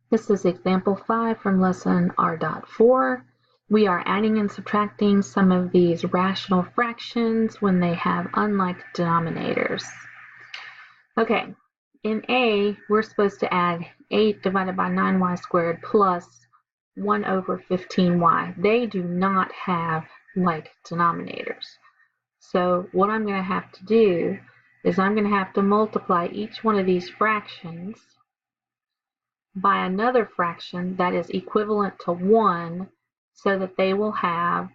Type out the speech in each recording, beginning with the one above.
This is example 5 from lesson R.4. We are adding and subtracting some of these rational fractions when they have unlike denominators. Okay, in A, we're supposed to add 8 divided by 9y squared plus 1 over 15y. They do not have like denominators. So what I'm going to have to do is I'm going to have to multiply each one of these fractions by another fraction that is equivalent to 1 so that they will have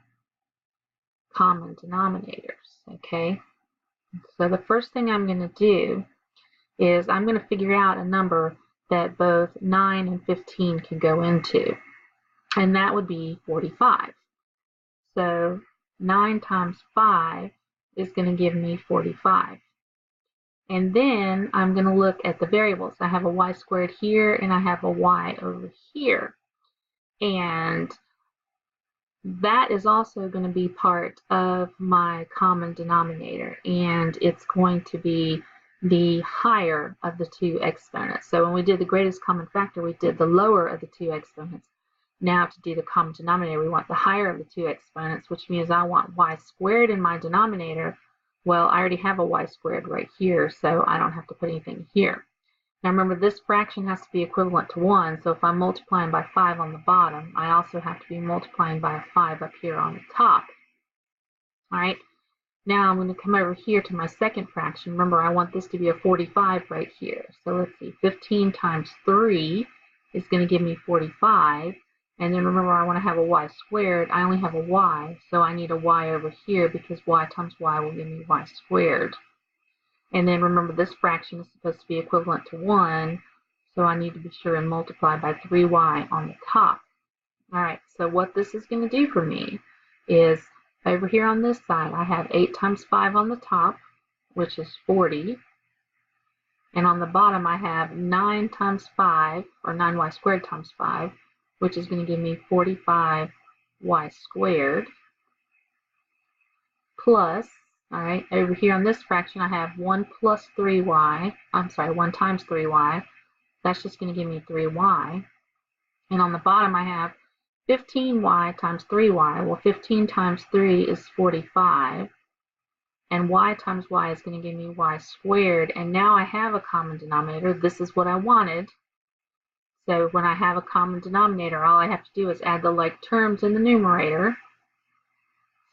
common denominators, okay? So the first thing I'm going to do is I'm going to figure out a number that both 9 and 15 can go into, and that would be 45. So 9 times 5 is going to give me 45. And then I'm going to look at the variables. I have a y squared here and I have a y over here. And that is also going to be part of my common denominator, and it's going to be the higher of the two exponents. So when we did the greatest common factor, we did the lower of the two exponents. Now to do the common denominator, we want the higher of the two exponents, which means I want y squared in my denominator. Well, I already have a y squared right here, so I don't have to put anything here. Now remember, this fraction has to be equivalent to 1, so if I'm multiplying by 5 on the bottom, I also have to be multiplying by a 5 up here on the top. All right, now I'm going to come over here to my second fraction. Remember, I want this to be a 45 right here. So let's see, 15 times 3 is going to give me 45. And then remember, I want to have a y squared. I only have a y, so I need a y over here because y times y will give me y squared. And then remember, this fraction is supposed to be equivalent to 1, so I need to be sure and multiply by 3y on the top. All right, so what this is going to do for me is over here on this side, I have 8 times 5 on the top, which is 40. And on the bottom, I have 9 times 5, or 9y squared times 5, which is going to give me 45y squared, plus, all right, over here on this fraction, I have 1 plus 3y, I'm sorry, 1 times 3y. That's just going to give me 3y. And on the bottom, I have 15y times 3y. Well, 15 times 3 is 45. And y times y is going to give me y squared. And now I have a common denominator. This is what I wanted. So when I have a common denominator, all I have to do is add the like terms in the numerator.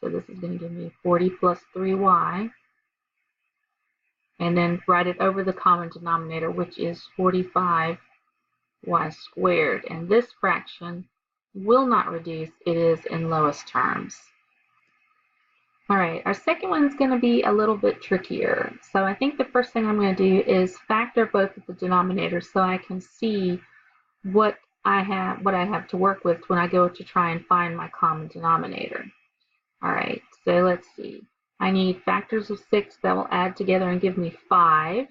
So this is going to give me 40 plus 3y. And then write it over the common denominator, which is 45y squared. And this fraction will not reduce. It is in lowest terms. All right, our second one is going to be a little bit trickier. So I think the first thing I'm going to do is factor both of the denominators so I can see what I have to work with when I go to try and find my common denominator. All right, so let's see. I need factors of 6 that will add together and give me 5.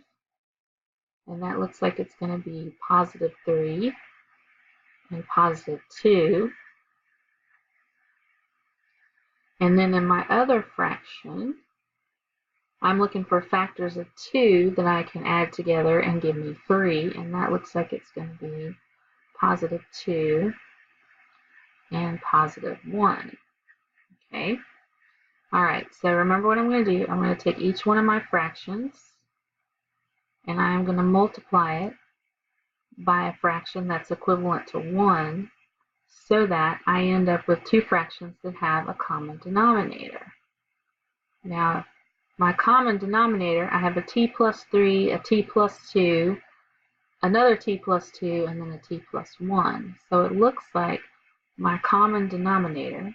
And that looks like it's going to be positive 3 and positive 2. And then in my other fraction, I'm looking for factors of 2 that I can add together and give me 3. And that looks like it's going to be positive 2 and positive 1. Okay. All right, so remember what I'm going to do. I'm going to take each one of my fractions and I'm going to multiply it by a fraction that's equivalent to 1 so that I end up with two fractions that have a common denominator. Now, my common denominator, I have a t plus 3, a t plus 2, another t plus 2, and then a t plus 1. So it looks like my common denominator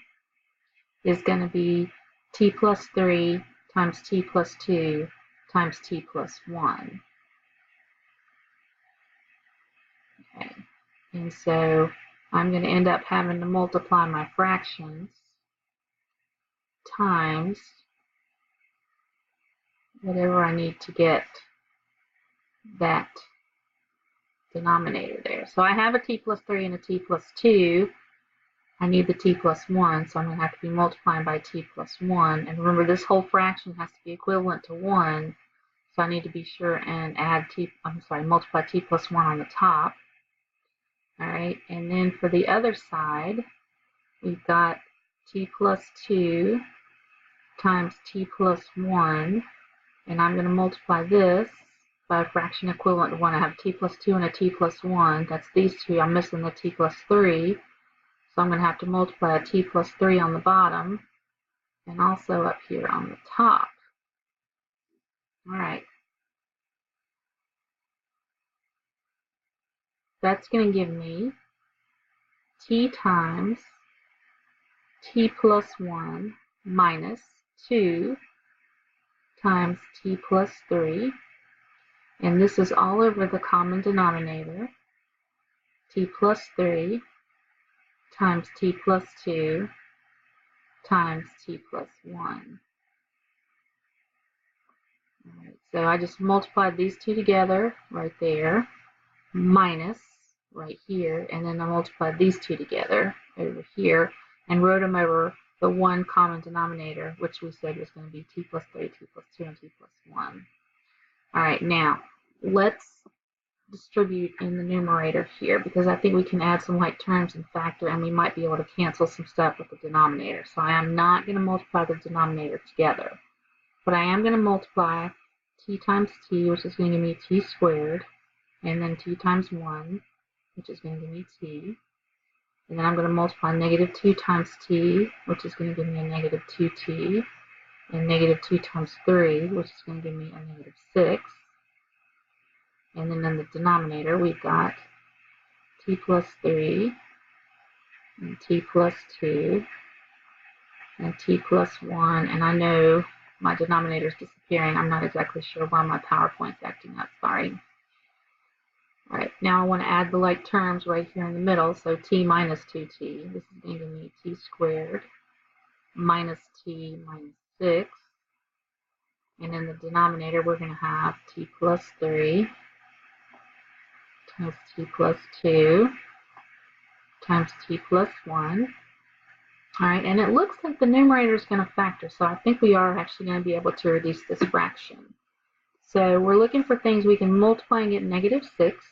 is going to be t plus 3 times t plus 2 times t plus 1. Okay, and so I'm going to end up having to multiply my fractions times whatever I need to get that denominator there. So I have a t plus 3 and a t plus 2. I need the t plus 1, so I'm going to have to be multiplying by t plus 1. And remember, this whole fraction has to be equivalent to 1, so I need to be sure and multiply t plus 1 on the top. All right, and then for the other side, we've got t plus 2 times t plus 1, and I'm going to multiply this by a fraction equivalent to 1. I have t plus 2 and a t plus 1. That's these two. I'm missing the t plus 3. So I'm going to have to multiply a t plus 3 on the bottom and also up here on the top. All right. That's going to give me t times t plus 1 minus 2 times t plus 3. And this is all over the common denominator. T plus 3 times t plus 2 times t plus 1. All right, so I just multiplied these two together right there, minus right here, and then I multiplied these two together over here and wrote them over the one common denominator, which we said was going to be t plus 3, t plus 2, and t plus 1. All right, now let's distribute in the numerator here, because I think we can add some like terms and factor, and we might be able to cancel some stuff with the denominator. So I am not going to multiply the denominator together, but I am going to multiply t times t, which is going to give me t squared, and then t times 1, which is going to give me t. And then I'm going to multiply negative 2 times t, which is going to give me a negative 2t, and negative 2 times 3, which is going to give me a negative 6. And then in the denominator, we've got t plus 3, and t plus 2, and t plus 1. And I know my denominator is disappearing. I'm not exactly sure why my PowerPoint's acting up. Sorry. All right, now I want to add the like terms right here in the middle. So t minus 2t. This is going to give me t squared minus t minus 6. And in the denominator, we're going to have t plus 3 times t plus 2 times t plus 1. All right, and it looks like the numerator is going to factor, so I think we are actually going to be able to reduce this fraction. So we're looking for things we can multiply and get negative 6.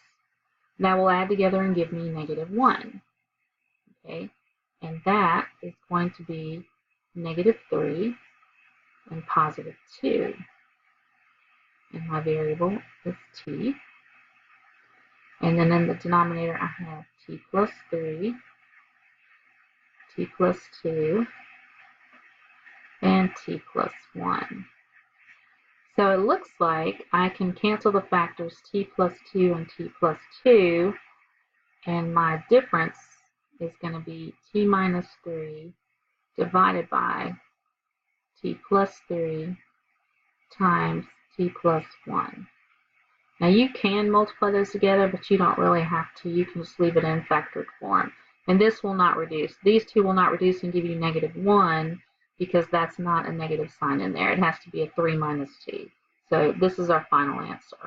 That will add together and give me negative 1. Okay, and that is going to be negative 3 and positive 2. And my variable is t. And then in the denominator, I have t plus 3, t plus 2, and t plus 1. So it looks like I can cancel the factors t plus 2 and t plus 2, and my difference is going to be t minus 3 divided by t plus 3 times t plus 1. Now you can multiply those together, but you don't really have to. You can just leave it in factored form. And this will not reduce. These two will not reduce and give you negative 1, because that's not a negative sign in there. It has to be a 3 minus t. So this is our final answer.